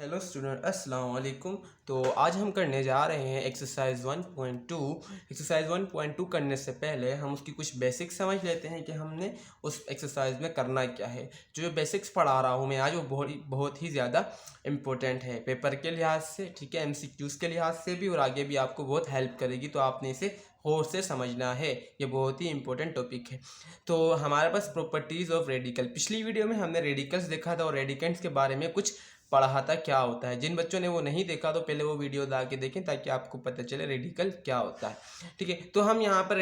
Hello student, अस्सलाम वालेकुम। तो आज हम करने जा रहे हैं एक्सरसाइज 1.2। एक्सरसाइज 1.2 करने से पहले हम उसकी कुछ बेसिक्स समझ लेते हैं कि हमने उस एक्सरसाइज में करना क्या है। जो बेसिक्स पढ़ा रहा हूँ मैं आज, वो बहुत ही ज़्यादा इम्पोर्टेंट है पेपर के लिहाज से, ठीक है, एमसीक्यूज़ के लिहाज से भी, और आगे भी आपको बहुत हेल्प करेगी। तो आपने इसे गौर से समझना है, ये बहुत ही इंपॉर्टेंट टॉपिक है। तो हमारे पास प्रॉपर्टीज़ ऑफ रेडिकल, पिछली वीडियो में हमने रेडिकल्स देखा था और रेडिकेंट्स के बारे में कुछ पढ़ा था क्या होता है। जिन बच्चों ने वो नहीं देखा तो पहले वो वीडियो ला के देखें ताकि आपको पता चले रेडिकल क्या होता है, ठीक है। तो हम यहाँ पर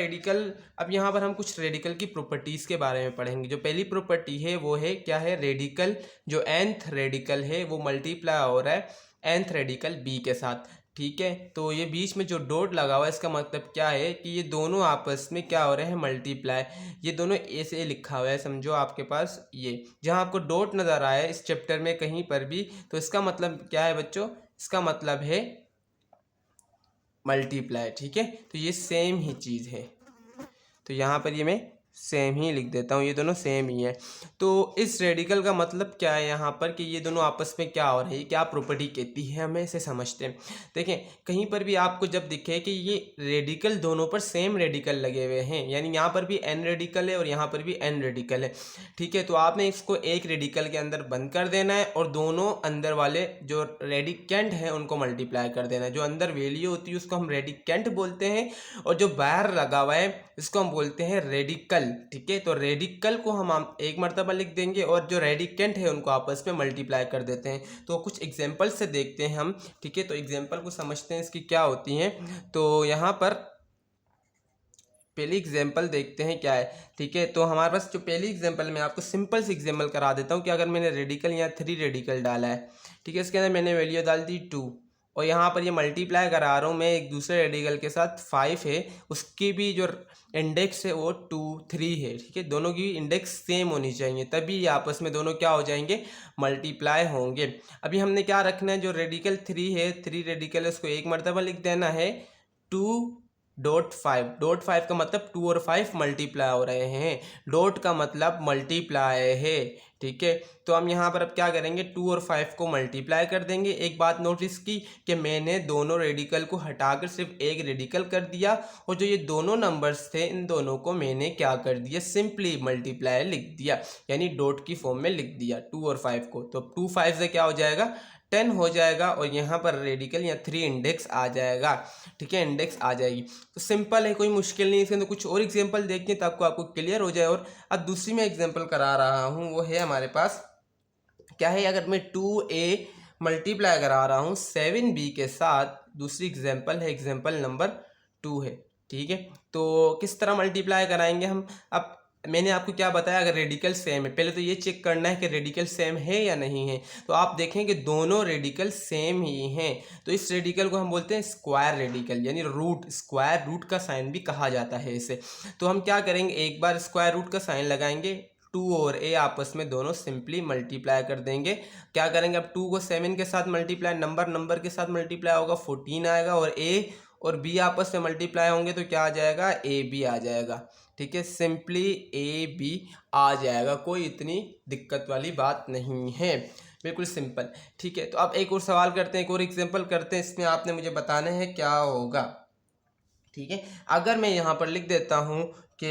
अब यहाँ पर हम कुछ रेडिकल की प्रॉपर्टीज़ के बारे में पढ़ेंगे। जो पहली प्रॉपर्टी है वो है क्या है, रेडिकल जो nth रेडिकल है वो मल्टीप्लाई हो रहा है nth रेडिकल बी के साथ, ठीक है। तो ये बीच में जो डॉट लगा हुआ है इसका मतलब क्या है कि ये दोनों आपस में क्या हो रहे हैं, मल्टीप्लाई। ये दोनों ए से लिखा हुआ है, समझो आपके पास ये जहाँ आपको डॉट नज़र आया इस चैप्टर में कहीं पर भी, तो इसका मतलब क्या है बच्चों, इसका मतलब है मल्टीप्लाई, ठीक है। तो ये सेम ही चीज़ है, तो यहाँ पर ये मैं सेम ही लिख देता हूँ, ये दोनों सेम ही है। तो इस रेडिकल का मतलब क्या है यहाँ पर कि ये दोनों आपस में क्या हो रहा है, क्या प्रॉपर्टी कहती है, हमें इसे समझते हैं। देखें, कहीं पर भी आपको जब दिखे कि ये रेडिकल दोनों पर सेम रेडिकल लगे हुए हैं, यानी यहाँ पर भी n रेडिकल है और यहाँ पर भी n रेडिकल है, ठीक है, तो आपने इसको एक रेडिकल के अंदर बंद कर देना है और दोनों अंदर वाले जो रेडिकेंट हैं उनको मल्टीप्लाई कर देना है। जो अंदर वैल्यू होती है उसको हम रेडिकेंट बोलते हैं और जो बाहर लगा हुआ है इसको हम बोलते हैं रेडिकल, ठीक है। तो रेडिकल को हम एक मर्तबा लिख देंगे और जो रेडिकेंट है उनको आपस में मल्टीप्लाई कर देते हैं। तो कुछ एग्जांपल से देखते हैं हम, ठीक है। तो एग्जांपल को समझते हैं इसकी क्या होती हैं। तो यहाँ पर पहली एग्जांपल देखते हैं क्या है, ठीक है। तो हमारे पास जो पहली एग्जांपल मैं आपको सिंपल सी एग्जांपल करा देता हूँ कि अगर मैंने रेडिकल यहाँ 3 रेडिकल डाला है, ठीक है, इसके अंदर मैंने वैल्यू डाल दी 2 और यहाँ पर ये मल्टीप्लाई करा रहा हूँ मैं एक दूसरे रेडिकल के साथ 5 है, उसकी भी जो इंडेक्स है वो 2 3 है, ठीक है। दोनों की इंडेक्स सेम होनी चाहिए तभी ये आपस में दोनों क्या हो जाएंगे, मल्टीप्लाई होंगे। अभी हमने क्या रखना है, जो रेडिकल 3 है, 3 रेडिकल है, उसको एक मरतबा लिख देना है 2.5। डॉट 5 का मतलब 2 और 5 मल्टीप्लाई हो रहे हैं, डॉट का मतलब मल्टीप्लाई है, ठीक है। तो हम यहाँ पर अब क्या करेंगे, 2 और 5 को मल्टीप्लाई कर देंगे। एक बात नोटिस की कि मैंने दोनों रेडिकल को हटाकर सिर्फ एक रेडिकल कर दिया और जो ये दोनों नंबर्स थे इन दोनों को मैंने क्या कर दिया, सिंपली मल्टीप्लाई लिख दिया, यानी डॉट की फॉर्म में लिख दिया 2 और 5 को। तो 2 5 से क्या हो जाएगा, 10 हो जाएगा और यहाँ पर रेडिकल या 3 इंडेक्स आ जाएगा, ठीक है, इंडेक्स आ जाएगी। तो सिंपल है, कोई मुश्किल नहीं। इसके अंदर कुछ और एग्जांपल देखते हैं ताकि आपको क्लियर हो जाए। और अब दूसरी मैं एग्जांपल करा रहा हूँ, वो है हमारे पास क्या है, अगर मैं 2a मल्टीप्लाई करा रहा हूँ 7b के साथ, दूसरी एग्जांपल है, एग्जांपल नंबर 2 है, ठीक है। तो किस तरह मल्टीप्लाई कराएंगे हम, अब मैंने आपको क्या बताया, अगर रेडिकल सेम है, पहले तो ये चेक करना है कि रेडिकल सेम है या नहीं है। तो आप देखें कि दोनों रेडिकल सेम ही हैं, तो इस रेडिकल को हम बोलते हैं स्क्वायर रेडिकल, यानी रूट, स्क्वायर रूट का साइन भी कहा जाता है इसे। तो हम क्या करेंगे, एक बार स्क्वायर रूट का साइन लगाएंगे, 2 और a आपस में दोनों सिंपली मल्टीप्लाई कर देंगे। क्या करेंगे, अब 2 को 7 के साथ मल्टीप्लाई, नंबर के साथ मल्टीप्लाई होगा 14 आएगा, और a और b आपस में मल्टीप्लाई होंगे तो क्या आ जाएगा, a b आ जाएगा, ठीक है, सिंपली a b आ जाएगा। कोई इतनी दिक्कत वाली बात नहीं है, बिल्कुल सिंपल, ठीक है। तो अब एक और सवाल करते हैं, एक और एग्जांपल करते हैं, इसमें आपने मुझे बताना है क्या होगा, ठीक है। अगर मैं यहाँ पर लिख देता हूँ कि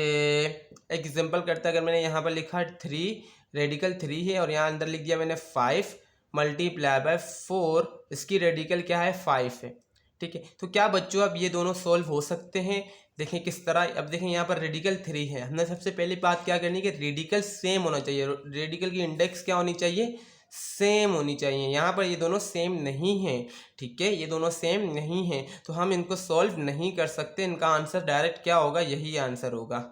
एग्जांपल करते हैं, अगर मैंने यहाँ पर लिखा 3 रेडिकल 3 है और यहाँ अंदर लिख दिया मैंने 5 मल्टीप्लाई बाय 4, इसकी रेडिकल क्या है, 5 है, ठीक है। तो क्या बच्चों अब ये दोनों सॉल्व हो सकते हैं, देखें किस तरह। अब देखें यहाँ पर रेडिकल 3 है, हमने सबसे पहली बात क्या करनी है कि रेडिकल सेम होना चाहिए, रेडिकल की इंडेक्स क्या होनी चाहिए, सेम होनी चाहिए। यहाँ पर ये दोनों सेम नहीं हैं, ठीक है, ये दोनों सेम नहीं हैं, तो हम इनको सॉल्व नहीं कर सकते। इनका आंसर डायरेक्ट क्या होगा, यही आंसर होगा,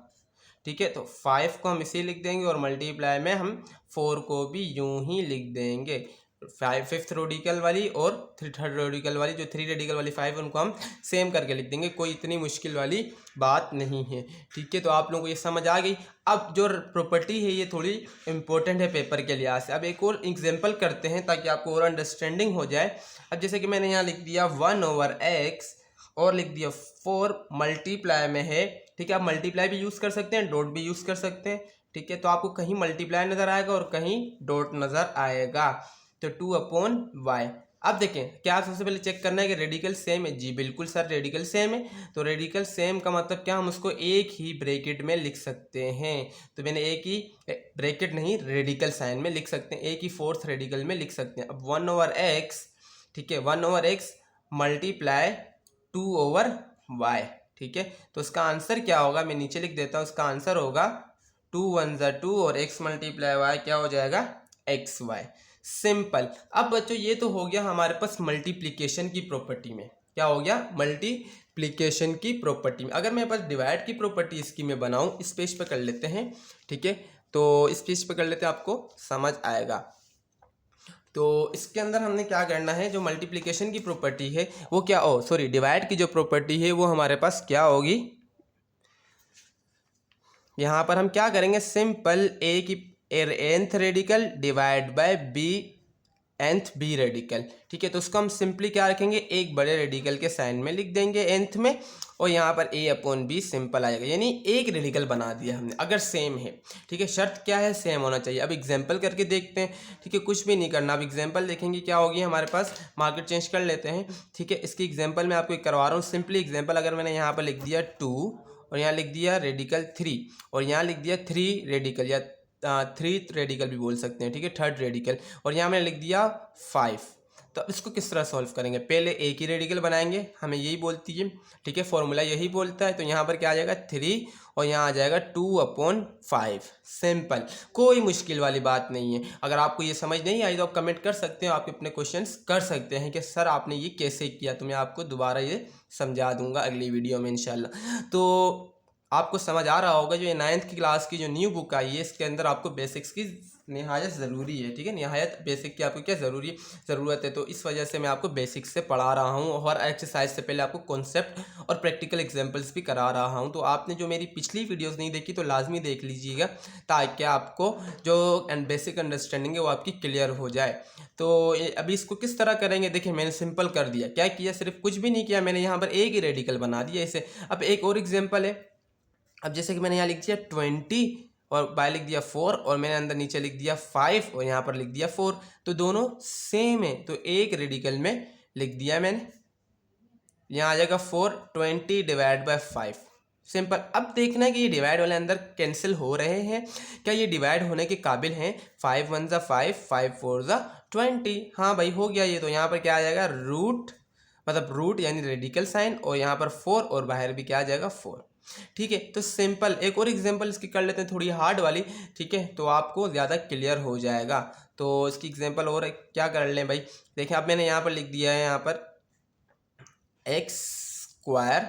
ठीक है। तो 5 को हम इसे लिख देंगे और मल्टीप्लाई में हम 4 को भी यूं ही लिख देंगे। 5th रेडिकल वाली और 3rd रेडिकल वाली, जो 3 रेडिकल वाली 5 उनको हम सेम करके लिख देंगे, कोई इतनी मुश्किल वाली बात नहीं है, ठीक है। तो आप लोगों को ये समझ आ गई। अब जो प्रॉपर्टी है ये थोड़ी इंपॉर्टेंट है पेपर के लिहाज से। अब एक और एग्जांपल करते हैं ताकि आपको और अंडरस्टैंडिंग हो जाए। अब जैसे कि मैंने यहाँ लिख दिया 1/x और लिख दिया 4 मल्टीप्लाई में है, ठीक है। आप मल्टीप्लाई भी यूज़ कर सकते हैं, डॉट भी यूज़ कर सकते हैं, ठीक है। तो आपको कहीं मल्टीप्लाई नज़र आएगा और कहीं डॉट नज़र आएगा, तो 2/y, अब देखें क्या सबसे पहले चेक करना है कि रेडिकल सेम है। जी बिल्कुल सर, रेडिकल सेम है। तो रेडिकल सेम का मतलब क्या, हम उसको एक ही ब्रैकेट में लिख सकते हैं। तो मैंने एक ही ब्रैकेट नहीं, रेडिकल साइन में लिख सकते हैं, एक ही फोर्थ रेडिकल में लिख सकते हैं। अब 1/x, ठीक है, 1/x मल्टीप्लाई 2/y, ठीक है। तो उसका आंसर क्या होगा, मैं नीचे लिख देता हूँ, उसका आंसर होगा 2 1 ज़ा 2 और x मल्टीप्लाई y क्या हो जाएगा, xy। सिंपल। अब बच्चों ये तो हो गया हमारे पास मल्टीप्लिकेशन की प्रॉपर्टी में, क्या हो गया, मल्टीप्लिकेशन की प्रॉपर्टी में। अगर मेरे पास डिवाइड की प्रॉपर्टी इसकी मैं बनाऊँ, इस पेज पे कर लेते हैं, ठीक है। तो इस पेज पे कर लेते हैं, आपको समझ आएगा। तो इसके अंदर हमने क्या करना है, जो मल्टीप्लिकेशन की प्रॉपर्टी है वो क्या, सॉरी डिवाइड की जो प्रॉपर्टी है वो हमारे पास क्या होगी, यहाँ पर हम क्या करेंगे, सिंपल ए की nth radical divide by B nth B radical, ठीक है। तो उसको हम सिंपली क्या रखेंगे, एक बड़े रेडिकल के साइन में लिख देंगे nth में, और यहाँ पर a/b सिंपल आएगा, यानी एक रेडिकल बना दिया हमने अगर सेम है, ठीक है। शर्त क्या है, सेम होना चाहिए। अब एग्जाम्पल करके देखते हैं, ठीक है, कुछ भी नहीं करना। अब एग्जाम्पल देखेंगे क्या होगी हमारे पास, मार्केट चेंज कर लेते हैं, ठीक है। इसकी एग्जाम्पल मैं आपको एक करवा रहा हूँ, सिंपली एग्जाम्पल। अगर मैंने यहाँ पर लिख दिया 2 और यहाँ लिख दिया रेडिकल 3 और यहाँ लिख दिया 3 रेडिकल या 3 रेडिकल भी बोल सकते हैं, ठीक है, 3rd रेडिकल, और यहाँ मैंने लिख दिया 5। तो अब इसको किस तरह सॉल्व करेंगे, पहले एक ही रेडिकल बनाएंगे, हमें यही बोलती है, ठीक है, फॉर्मूला यही बोलता है। तो यहाँ पर क्या आ जाएगा 3 और यहाँ आ जाएगा 2/5। सिंपल, कोई मुश्किल वाली बात नहीं है। अगर आपको ये समझ नहीं आई तो आप कमेंट कर सकते हो, आप अपने क्वेश्चंस कर सकते हैं कि सर आपने ये कैसे किया, तो मैं आपको दोबारा ये समझा दूंगा अगली वीडियो में इंशाल्लाह। तो आपको समझ आ रहा होगा, जो ये 9th की क्लास की जो न्यू बुक आई है, इसके अंदर आपको बेसिक्स की नहायत ज़रूरी है, ठीक है, नहायत बेसिक की आपको क्या ज़रूरत है। तो इस वजह से मैं आपको बेसिक्स से पढ़ा रहा हूँ, और एक्सरसाइज से पहले आपको कॉन्सेप्ट और प्रैक्टिकल एग्जांपल्स भी करा रहा हूँ। तो आपने जो मेरी पिछली वीडियोस नहीं देखी तो लाजमी देख लीजिएगा, ताकि आपको जो बेसिक अंडरस्टैंडिंग है वो आपकी क्लियर हो जाए। तो अभी इसको किस तरह करेंगे, देखिए मैंने सिंपल कर दिया, क्या किया, सिर्फ कुछ भी नहीं किया, मैंने यहाँ पर एक ही रेडिकल बना दिया इसे। अब एक और एग्जाम्पल है, अब जैसे कि मैंने यहाँ लिख दिया 20 और बाय लिख दिया 4 और मैंने अंदर नीचे लिख दिया 5 और यहाँ पर लिख दिया 4, तो दोनों सेम है, तो एक रेडिकल में लिख दिया मैंने। यहाँ आ जाएगा 420 डिवाइड बाय 5। सिंपल। अब देखना है कि ये डिवाइड वाले अंदर कैंसिल हो रहे हैं, क्या ये डिवाइड होने के काबिल हैं। 5 1 ज़ा 5, 5 4 ज़ा 20। हाँ भाई हो गया ये। तो यहाँ पर क्या आ जाएगा, रूट, मतलब रूट यानी रेडिकल साइन, और यहाँ पर 4 और बाहर भी क्या आ जाएगा 4, ठीक है। तो सिंपल एक और एग्जांपल इसकी कर लेते हैं, थोड़ी हार्ड वाली, ठीक है, तो आपको ज़्यादा क्लियर हो जाएगा। तो इसकी एग्जांपल और क्या कर लें भाई, देखिए अब मैंने यहाँ पर लिख दिया है, यहाँ पर x²,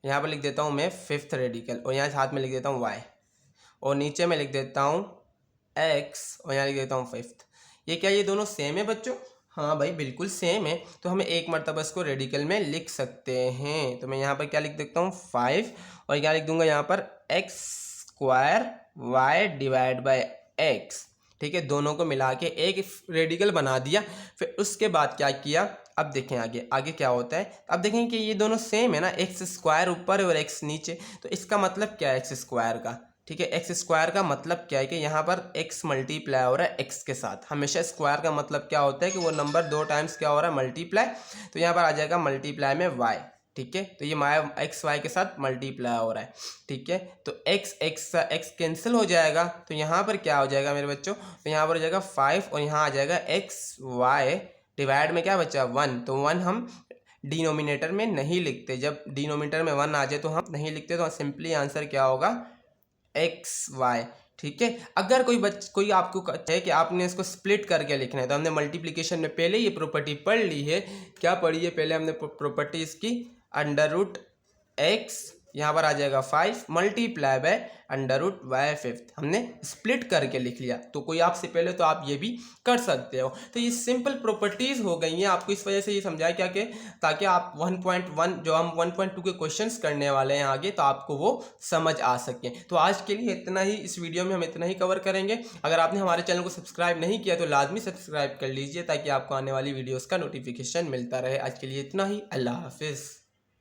यहाँ पर लिख देता हूँ मैं 5th रेडिकल, और यहाँ साथ में लिख देता हूँ y, और नीचे में लिख देता हूँ x, और यहाँ लिख देता हूँ 5th। ये क्या, ये दोनों सेम है बच्चों, हाँ भाई बिल्कुल सेम है। तो हमें एक मरतबा इसको रेडिकल में लिख सकते हैं। तो मैं यहाँ पर क्या लिख देता हूँ 5, और क्या लिख दूंगा यहाँ पर x² y divide by x, ठीक है, दोनों को मिला के एक रेडिकल बना दिया। फिर उसके बाद क्या किया, अब देखें आगे आगे क्या होता है। अब देखें कि ये दोनों सेम है ना, x² ऊपर और x नीचे, तो इसका मतलब क्या है x² का, ठीक है, x² का मतलब क्या है कि यहाँ पर x मल्टीप्लाई हो रहा है x के साथ। हमेशा स्क्वायर का मतलब क्या होता है कि वो नंबर 2 टाइम्स क्या हो रहा है, मल्टीप्लाई। तो यहाँ पर आ जाएगा मल्टीप्लाई में y, ठीक है, तो ये x y के साथ मल्टीप्लाई हो रहा है, ठीक है। तो x कैंसिल हो जाएगा, तो यहाँ पर क्या हो जाएगा मेरे बच्चों, तो यहाँ पर हो जाएगा 5 और यहाँ आ जाएगा x y डिवाइड में क्या बचा 1। तो 1 हम डिनोमिनेटर में नहीं लिखते, जब डिनोमिनेटर में 1 आ जाए तो हम नहीं लिखते। तो सिंपली आंसर क्या होगा, XY, ठीक है। अगर कोई आपको कहता है कि आपने इसको स्प्लिट करके लिखना है, तो हमने मल्टीप्लिकेशन में पहले ये प्रॉपर्टी पढ़ ली है। क्या पढ़ी है, पहले हमने प्रॉपर्टी इसकी √x, यहाँ पर आ जाएगा 5 मल्टीप्लाई बाय √y5, हमने स्प्लिट करके लिख लिया। तो कोई आपसे पहले तो आप ये भी कर सकते हो। तो ये सिंपल प्रॉपर्टीज़ हो गई हैं, आपको इस वजह से ये समझाया क्या कि ताकि आप 1.1 जो हम 1.2 के क्वेश्चंस करने वाले हैं आगे, तो आपको वो समझ आ सकें। तो आज के लिए इतना ही, इस वीडियो में हम इतना ही कवर करेंगे। अगर आपने हमारे चैनल को सब्सक्राइब नहीं किया तो लाजमी सब्सक्राइब कर लीजिए, ताकि आपको आने वाली वीडियोज़ का नोटिफिकेशन मिलता रहे। आज के लिए इतना ही, अल्लाह हाफिज़।